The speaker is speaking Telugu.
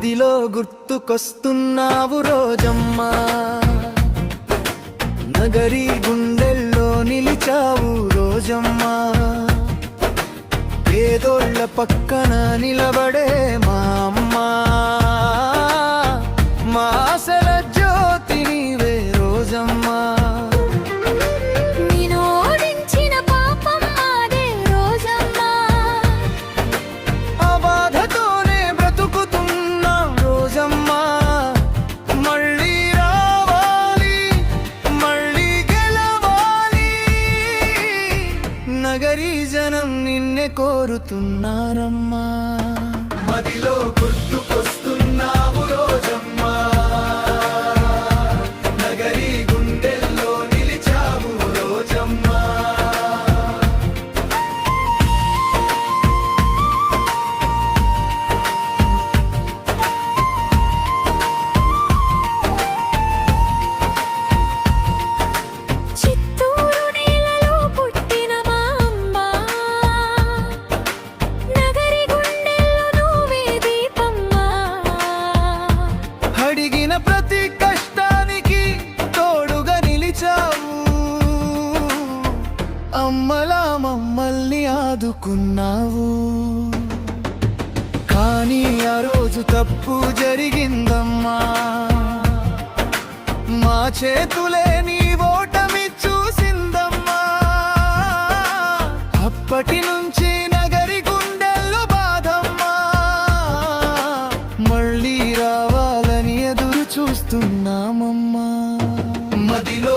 మదిలో గుర్తుకొస్తున్నావు రోజమ్మా, నగరి గుండెల్లో నిలిచావు రోజమ్మా. పేదోళ్ళ పక్కన నిలబడే మా అమ్మా, మా ఆశల జ్యోతి నీవే రోజమ్మా. నగరీ జనం నిన్నే కోరుతున్నారమ్మా, మదిలో గుర్తుకొస్తున్నావు రోజమ్మా, నగరీ గుండెల్లో నిలిచావు రోజమ్మా. ప్రతి కష్టానికి తోడుగా నిలిచావు, అమ్మలా మమ్మల్ని ఆదుకున్నావు. కానీ ఆ రోజు తప్పు జరిగిందమ్మా, మా చేతులే నీ ఓటమి చూసిందమ్మా. అప్పటి నుంచి నగరి గుండెల్లో బాధమ్మా, మళ్ళీ రావాలని ఎదురు చూస్తున్నామమ్మా. మదిలో